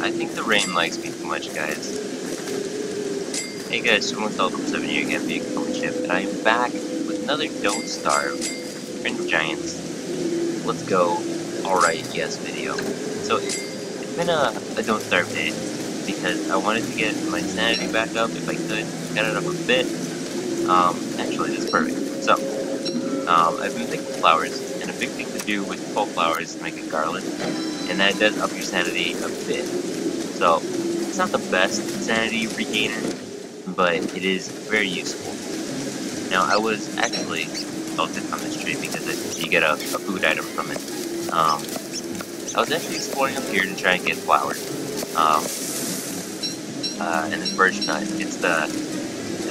I think the rain likes me too much, guys. Hey guys, Swimwith7 here again, being Ship, and I am back with another Don't Starve, Friend of Giants. Let's go. Alright, yes video. So, it's been a Don't Starve day, because I wanted to get my sanity back up if I could, got it up a bit. Actually, that's perfect. So, I've been making flowers, and a big thing to do with fall flowers is make a garland, and that does up your sanity a bit. So, it's not the best sanity regainer, but it is very useful. Now, I was actually, I'll click on this tree because you get a food item from it. I was actually exploring up here to try and get flowers. And this birch nut, it's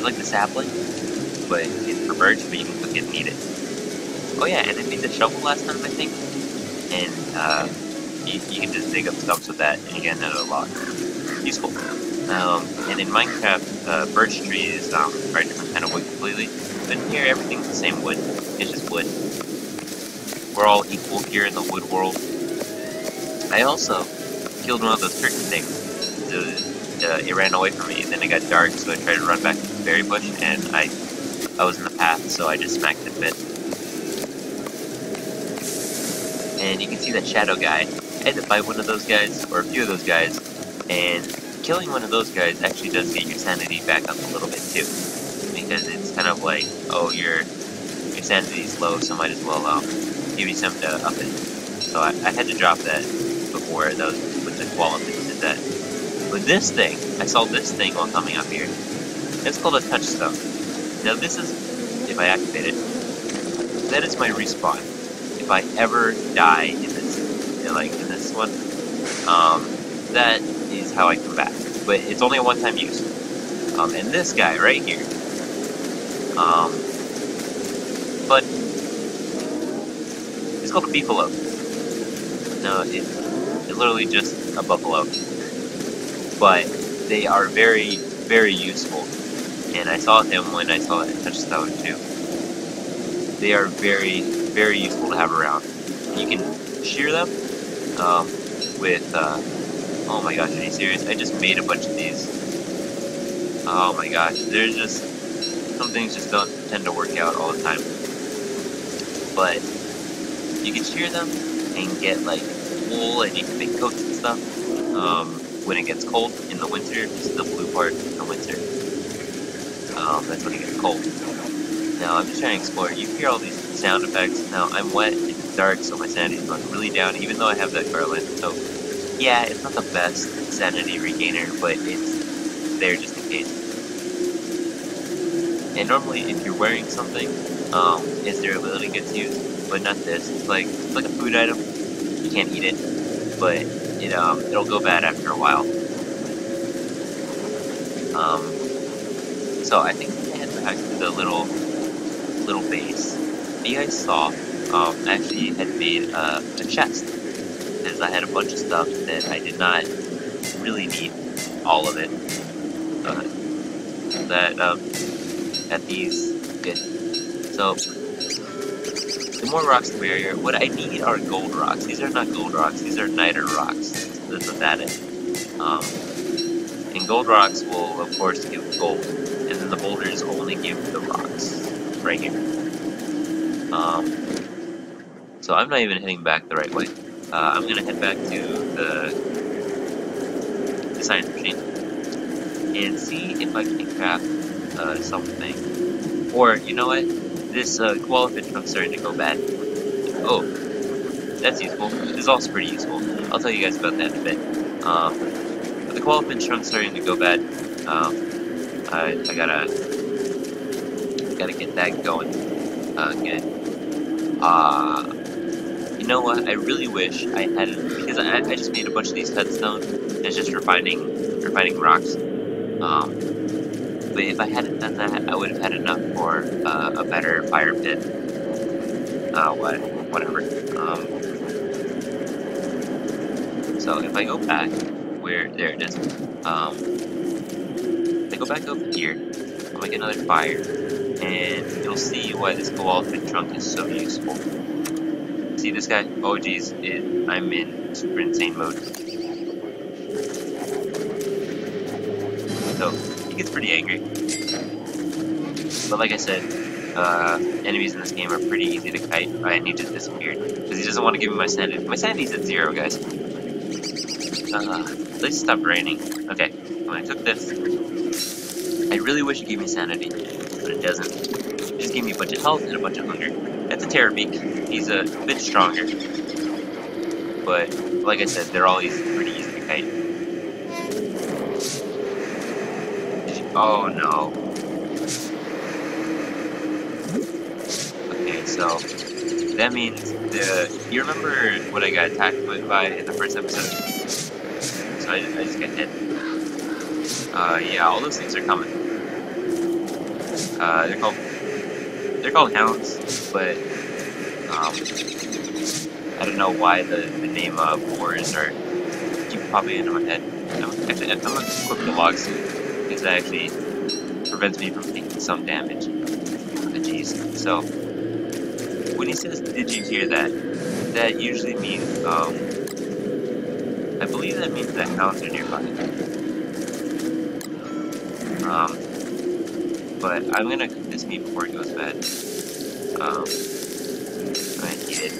like the sapling, but it's for birch, but you can cook it and eat it. Oh yeah, and I made the shovel last time, I think, and you can just dig up stumps with that, and you get another log. Useful. And in Minecraft, birch trees are a different kind of wood completely, but here everything's the same wood. It's just wood. We're all equal here in the wood world. I also killed one of those turkey things. It ran away from me, then it got dark, so I tried to run back to the berry bush, and I was in the path, so I just smacked it a bit. And you can see that shadow guy. I had to fight one of those guys, or a few of those guys, and killing one of those guys actually does get your sanity back up a little bit too. Because it's kind of like, oh, your sanity is low, so might as well give you something to up it. So I had to drop that before those with the koala things did that. But this thing, I saw this thing while coming up here. It's called a touchstone. Now this is, if I activate it, that is my respawn. If I ever die in this one, that is how I come back. But it's only a one-time use. And this guy right here, but it's called a beefalo. No, it's literally just a buffalo. But they are very, very useful. And I saw him when I saw that touchstone too. They are very, very useful to have around. You can shear them with, oh my gosh, are you serious? I just made a bunch of these. Oh my gosh, there's just, some things just don't tend to work out all the time. But you can shear them and get like wool, and you can make coats and stuff. When it gets cold in the winter, this is the blue part in the winter. That's when it gets cold. Now, I'm just trying to explore. You hear all these sound effects. Now, I'm wet, it's dark, so my sanity is going really down, even though I have that garland. So, yeah, it's not the best sanity regainer, but it's there just in case. And normally, if you're wearing something, its durability gets used, but not this. It's like a food item. You can't eat it, but it'll go bad after a while. So I think I'm gonna head back to the little base. You guys saw, I actually had made a chest, because I had a bunch of stuff that I did not really need all of it. At these, good. So, the more rocks the merrier. What I need are gold rocks. These are not gold rocks, these are niter rocks. That's what that is. And gold rocks will, of course, give gold. And then the boulders only give the rocks. Right here. So I'm not even heading back the right way. I'm gonna head back to the science machine and see if I can craft something. Or, you know what? This koala fish trunk's starting to go bad. Oh, that's useful. This is also pretty useful. I'll tell you guys about that in a bit. But the koala fish trunk's starting to go bad. I gotta get that going again. You know what? I really wish I hadn't, because I just made a bunch of these headstones. It's just refining rocks. But if I hadn't done that, I would have had enough for a better fire pit. Whatever. So if I go back, there it is. If I go back over here, I'll make another fire, and you'll see why this koala fish trunk is so useful. See this guy? Oh geez, I'm in super insane mode. so he gets pretty angry. But like I said, enemies in this game are pretty easy to kite, and he just disappeared. Because he doesn't want to give me my sanity. My sanity's at 0, guys. Please stop raining. Okay, when I took this, I really wish it gave me sanity, but it doesn't. It just gave me a bunch of health and a bunch of hunger. That's a Terrorbeak. He's a bit stronger. But, like I said, they're all pretty easy to kite. Oh no. Okay, so that means you remember what I got attacked by in the first episode? So I just got hit. Yeah, all those things are coming. They're called hounds, but I don't know why the name boars are keep popping into my head. Actually, I'm gonna equip the log suit because that actually prevents me from taking some damage. Jeez. So when he says, "Did you hear that?" that usually means I believe that means that hounds are nearby. But I'm gonna cook this meat before it goes bad. I'm gonna eat it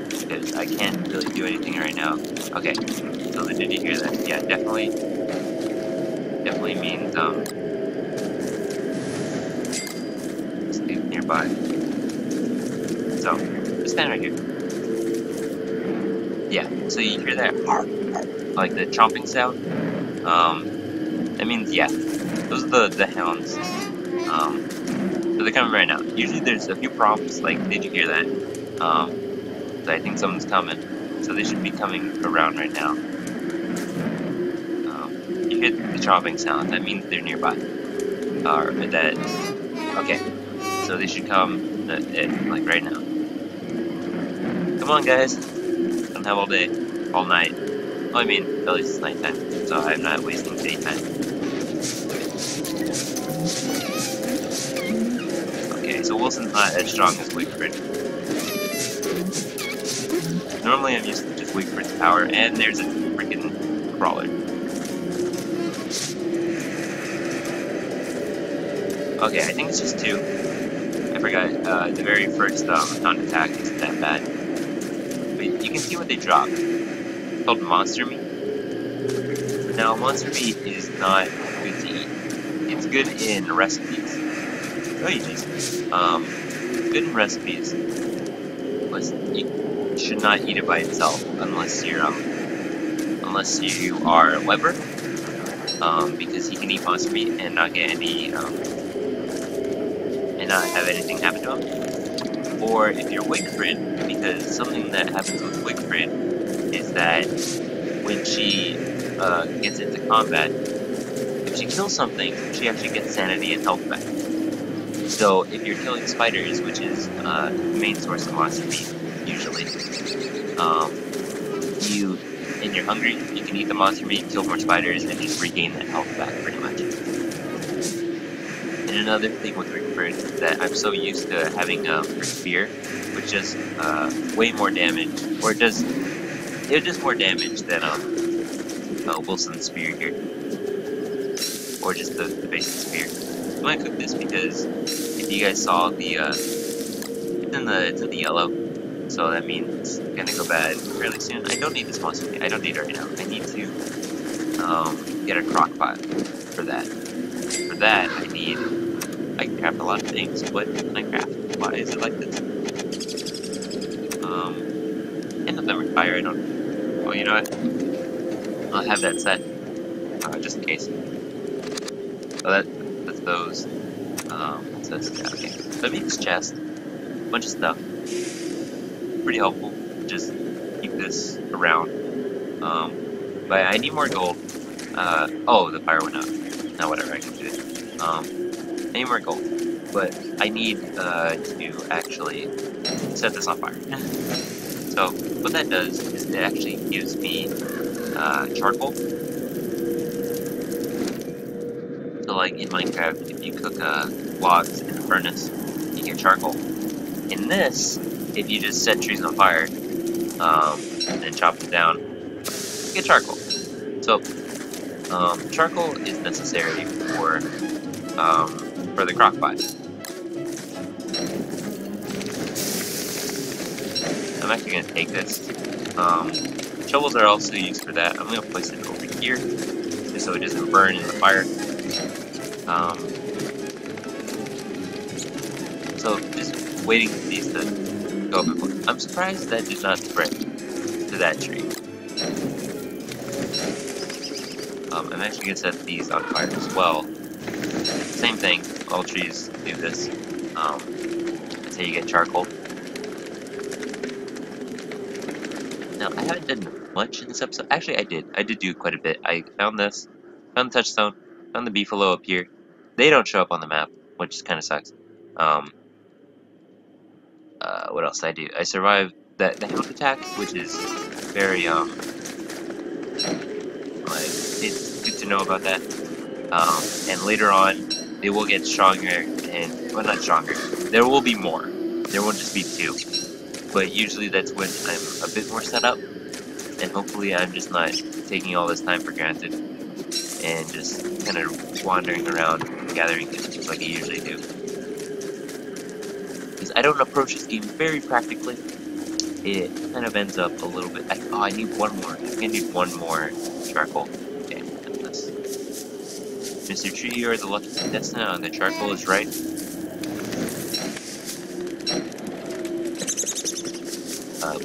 because I can't really do anything right now. Okay, so did you hear that? Yeah, definitely means stay nearby. So just stand right here. Yeah, so you hear that like the chomping sound? That means yeah. Those are the hounds. So they're coming right now. Usually there's a few prompts like, did you hear that? So I think someone's coming. So they should be coming around right now. You hear the chomping sound. That means they're nearby. Okay. So they should come like right now. Come on, guys. Don't have all day, all night. Well, I mean, at least it's nighttime, so I'm not wasting daytime. Okay, so Wilson's not as strong as Wickford. Normally I'm used to just Wickford's power, and there's a freaking crawler. Okay, I think it's just 2. I forgot, the very first taunt attack isn't that bad. But you can see what they dropped. It's called Monster Meat. Now, Monster Meat is not good to eat. It's good in recipes. Oh, jeez. It's good in recipes. But you should not eat it by itself unless you are a leper. Because he can eat monster meat and not get any and not have anything happen to him. Or if you're Wickford, because something that happens with Wickford is that when she gets into combat, if she kills something, she actually gets sanity and health back. So if you're killing spiders, which is the main source of monster meat, usually, and you're hungry, you can eat the monster meat, kill more spiders, and just regain that health back, pretty much. And another thing with Wickford is that I'm so used to having her spear, which does way more damage, or it does more damage than Wilson's spear here, or just the basic spear. I'm gonna cook this because if you guys saw it's in the yellow, so that means it's gonna go bad fairly soon. I don't need this monster meat. I don't need it right now. I need to get a crock pot for that. For that, I can craft a lot of things. What can I craft? Why is it like this? And of them are fire. I don't. Oh, you know what? I'll have that set just in case. So that's those. What's this? Yeah, okay. So that means chest. A bunch of stuff. Pretty helpful. Just keep this around. But I need more gold. Oh, the fire went out. No, whatever, I can do it. I need more gold. But I need to actually set this on fire. So, what that does is it actually gives me charcoal. So, like in Minecraft, if you cook logs in a furnace, you get charcoal. In this, if you just set trees on fire and chop them down, you get charcoal. So Charcoal is necessary for the crock pot. I'm actually going to take this. Shovels are also used for that. I'm going to place it over here, just so it doesn't burn in the fire. So just waiting for these to go up. I'm surprised that did not spread to that tree. I'm actually going to set these on fire as well. Same thing, all trees do this. That's how you get charcoal. Now, I haven't done much in this episode. Actually, I did. I did do quite a bit. I found this, found the touchstone, found the beefalo up here. They don't show up on the map, which kind of sucks. What else did I do? I survived the hound attack, which is very, like, it's good to know about that. And later on, they will get stronger, and, well, not stronger. There will be more. There won't just be 2. But usually that's when I'm a bit more set up, and hopefully I'm just not taking all this time for granted, and just kind of wandering around, gathering things like I usually do. Because I don't approach this game very practically, it kind of ends up a little bit. I need one more. I think I need one more charcoal. Okay, got this. Mr. Tree, you are the lucky contestant on the charcoal is right.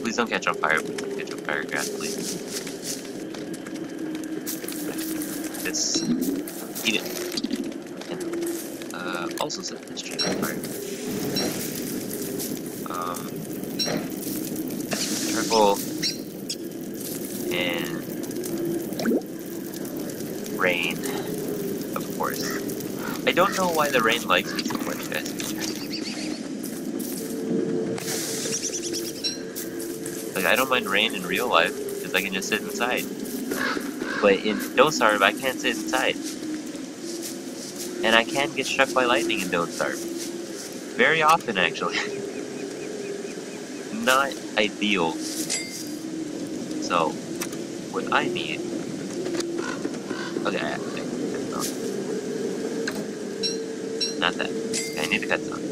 Please don't catch on fire. Please don't catch on fire, grass, please. This. Eat it. And, also set this tree on fire. Charcoal. And rain, of course. I don't know why the rain likes me so much, guys. Like, I don't mind rain in real life, because I can just sit inside. But in Don't Starve, I can't sit inside. And I can get struck by lightning in Don't Starve. Very often, actually. Not ideal. So, what I need... Okay, not that. Okay, I need the cut zone.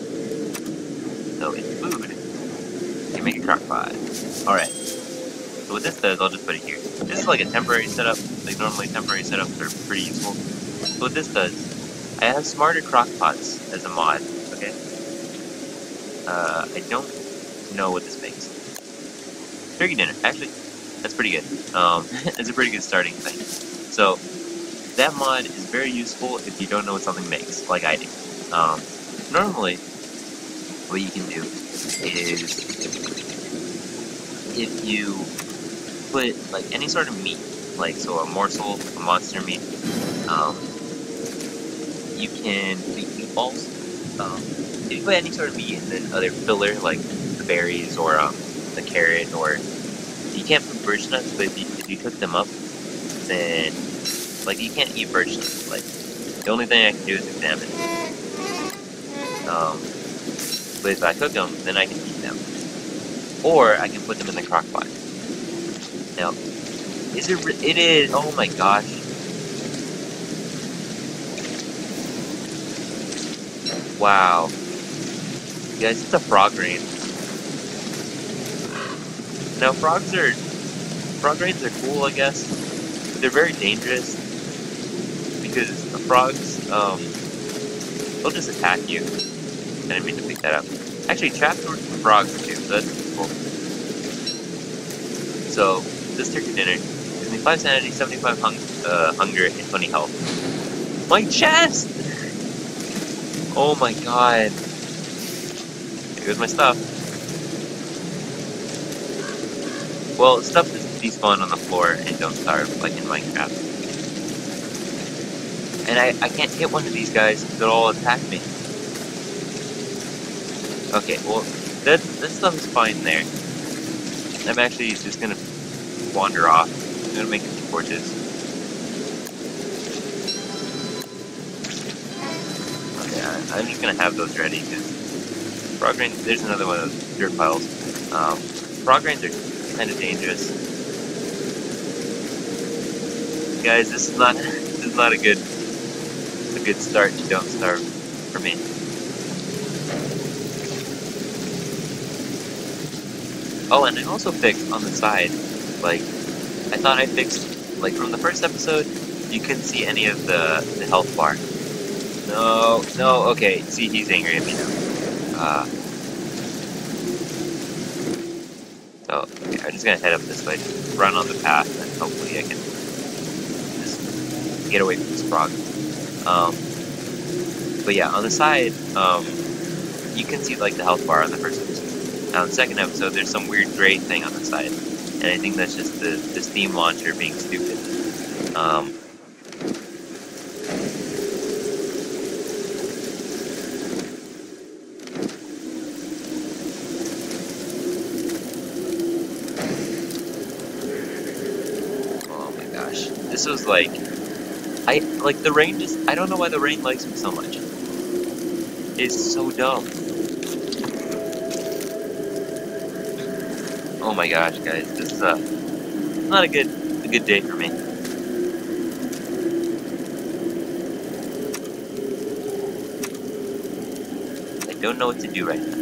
So, it's food. You make a crock pot. Alright. So what this does, I'll just put it here. This is like a temporary setup. Like normally temporary setups are pretty useful. So what this does, I have smarter crock pots as a mod, okay? I don't know what this makes. Turkey dinner. Actually, that's pretty good. It's a pretty good starting thing. So, that mod is very useful if you don't know what something makes, like I do. Normally, what you can do is, if you put, like, any sort of meat, like, so a morsel, a monster meat, you can make meatballs. If you put any sort of meat and then other filler, like the berries or the carrot, or you can't put birch nuts, but if you cook them up, then, like, you can't eat birch nuts. Like, the only thing I can do is examine. But if I cook them, then I can eat them. Or I can put them in the crock pot. Now, it is, oh my gosh. Wow. Guys, it's a frog rain. Now, frog rains are cool, I guess. But they're very dangerous. Because the frogs, they'll just attack you. I didn't mean to pick that up. Actually, traps work for frogs too, so that's cool. So, this turkey dinner gives me 5 sanity, 75 hunger, and 20 health. My chest! Oh my god. Here goes my stuff. Well, stuff doesn't despawn on the floor and don't starve, like in Minecraft. And I can't hit one of these guys because they'll all attack me. Okay, well, that stuff is fine there. I'm actually just gonna wander off. I'm gonna make a few torches. Okay, I'm just gonna have those ready because frog rains. There's another one of those dirt piles. Frog rains are kind of dangerous. Guys, this is not a good start to Don't Starve for me. Oh, and I also fixed on the side, like, I thought I fixed, like, from the first episode, you couldn't see any of the health bar. No, okay, see, he's angry at me now. So, okay, I'm just gonna head up this way, just run on the path, and hopefully I can just get away from this frog. But yeah, on the side, you can see, like, the health bar on the first episode. Now, in the second episode, there's some weird gray thing on the side, and I think that's just the Steam launcher being stupid. Oh my gosh, this was like, the rain I don't know why the rain likes me so much. It's so dumb. Oh my gosh, guys, this is not a good day for me. I don't know what to do right now.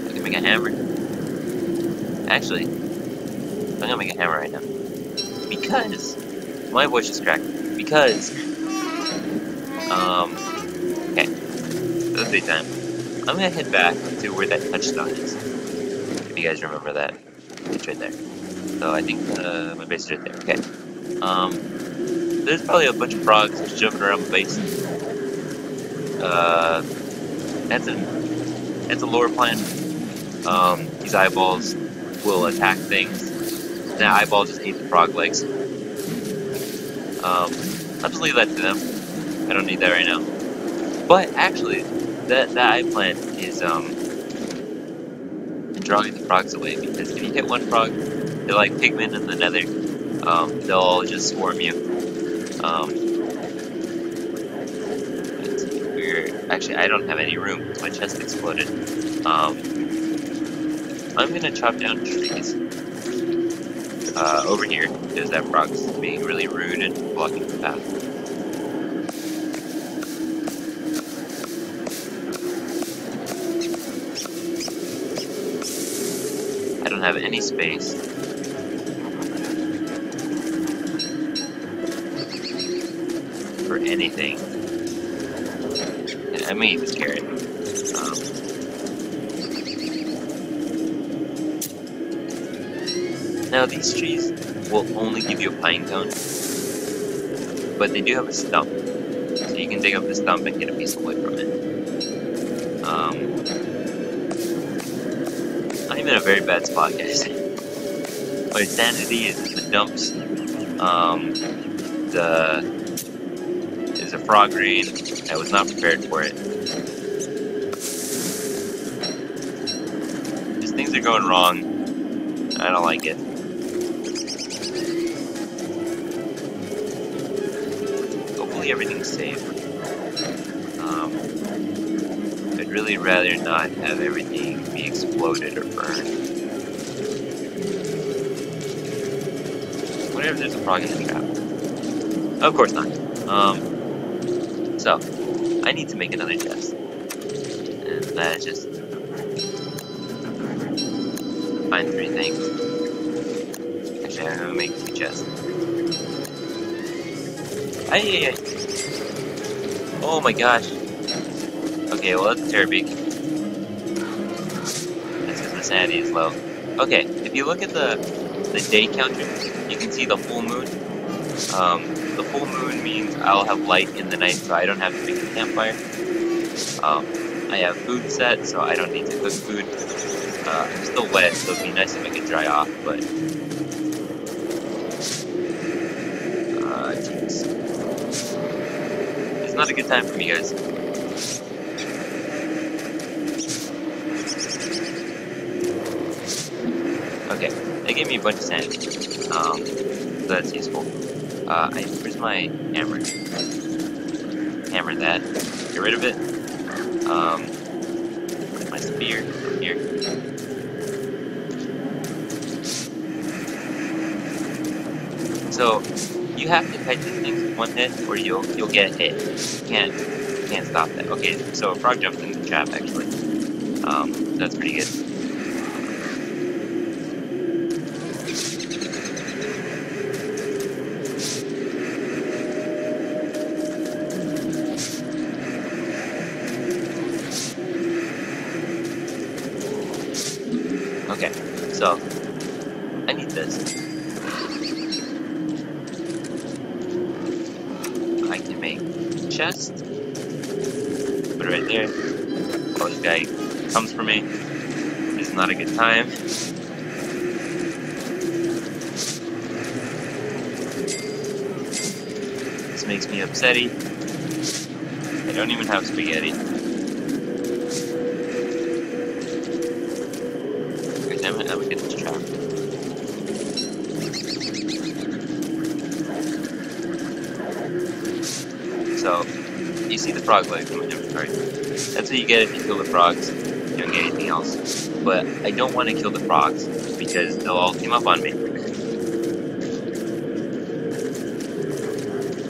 I can make a hammer. Actually, I'm gonna make a hammer right now. Because my voice is cracked. Because okay. So it's daytime. I'm gonna head back to where that touchstone is. If you guys remember that. It's right there. So I think my base is right there. Okay. There's probably a bunch of frogs just jumping around the base. That's a lore plan. These eyeballs will attack things. That eyeball just ate the frog legs. I'll just leave that to them. I don't need that right now. But actually, that eye plant is drawing the frogs away, because if you hit one frog, they're like pigmen in the nether. They'll all just swarm you. Let's see, actually, I don't have any room because my chest exploded. I'm gonna chop down trees over here because that frog's being really rude and blocking the path. I don't have any space. For anything. I may eat this carrot. Now these trees will only give you a pine cone, but they do have a stump, so you can dig up the stump and get a piece of wood from it. I'm in a very bad spot, guys. My sanity is in the dumps. There's a frog rain. I was not prepared for it. Just things are going wrong. I don't like it. Hopefully everything's safe. I'd really rather not have everything be exploded or burned. What if there's a frog in the trap? Of course not. So, I need to make another chest. And that is just find 3 things. Actually, I'm gonna make 2 chests. Ay. Oh my gosh. Okay, well that's Terrorbeak. That's because my sanity is low. Okay, if you look at the day counter, you can see the full moon. The full moon means I'll have light in the night, so I don't have to make a campfire. I have food set, so I don't need to cook food. I'm still wet, so it'd be nice to make it dry off, but... jeez. It's not a good time for me, guys. Okay, they gave me a bunch of sand. So that's useful. Where's my hammer? Hammer that. Get rid of it. Where's my spear? From here. So you have to kite these things with one hit, or you'll get hit. You can't stop that. Okay, so a frog jumped in the trap actually. That's pretty good. Okay, so I need this. I can make a chest. Put it right there. Oh, this guy comes for me. This is not a good time. This makes me upsetty. I don't even have spaghetti. God damn it, I would get this trap. So, you see the frog legs in my inventory. That's what you get if you kill the frogs. You don't get anything else. But I don't want to kill the frogs because they'll all team up on me.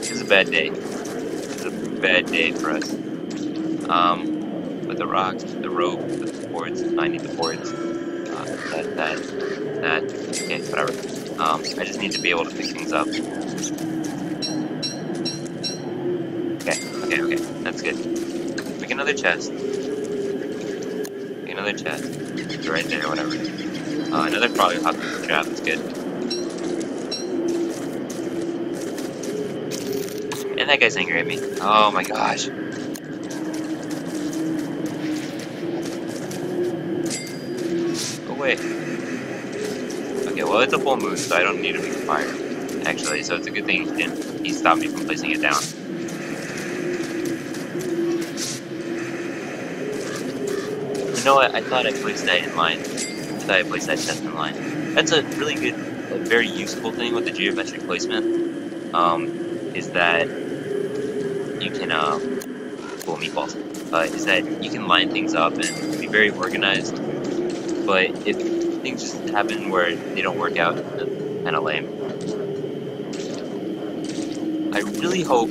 It's a bad day. It's a bad day for us. With the rocks, with the rope, with the boards. I need the boards. That. Okay, whatever. I just need to be able to pick things up. Okay, that's good. Make another chest. Make another chest. Go right there, whatever. Another frog hopped into the trap, that's good. And that guy's angry at me. Oh my gosh. Go away. Okay, well it's a full moon, so I don't need to make a fire. Actually, so it's a good thing he stopped me from placing it down. You know what? I thought I placed that in line. I thought I placed that chest in line. That's a really good, very useful thing with the geometric placement. Is that you can, well, meatballs. Is that you can line things up and be very organized. But if things just happen where they don't work out, that's kind of lame. I really hope.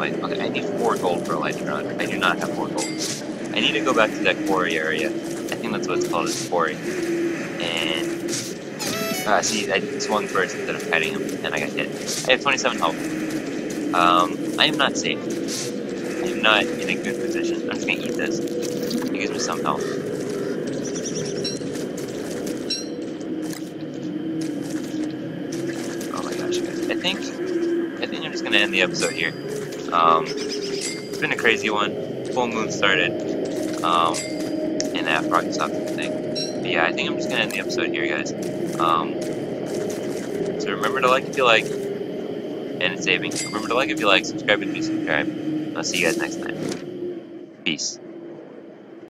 Okay, I need 4 gold for Elytron. I do not have 4 gold. I need to go back to that quarry area. I think that's what it's called, is quarry. And, see, I swung first instead of kiting him, and I got hit. I have 27 health. I am not safe. I am not in a good position. I'm just gonna eat this. It gives me some health. Oh my gosh, guys. I think I'm just gonna end the episode here. It's been a crazy one. Full moon started, and that frog stopped the thing. But yeah, I think I'm just gonna end the episode here, guys. So remember to like if you like, and it's saving. Remember to like if you like, subscribe if you subscribe. I'll see you guys next time. Peace.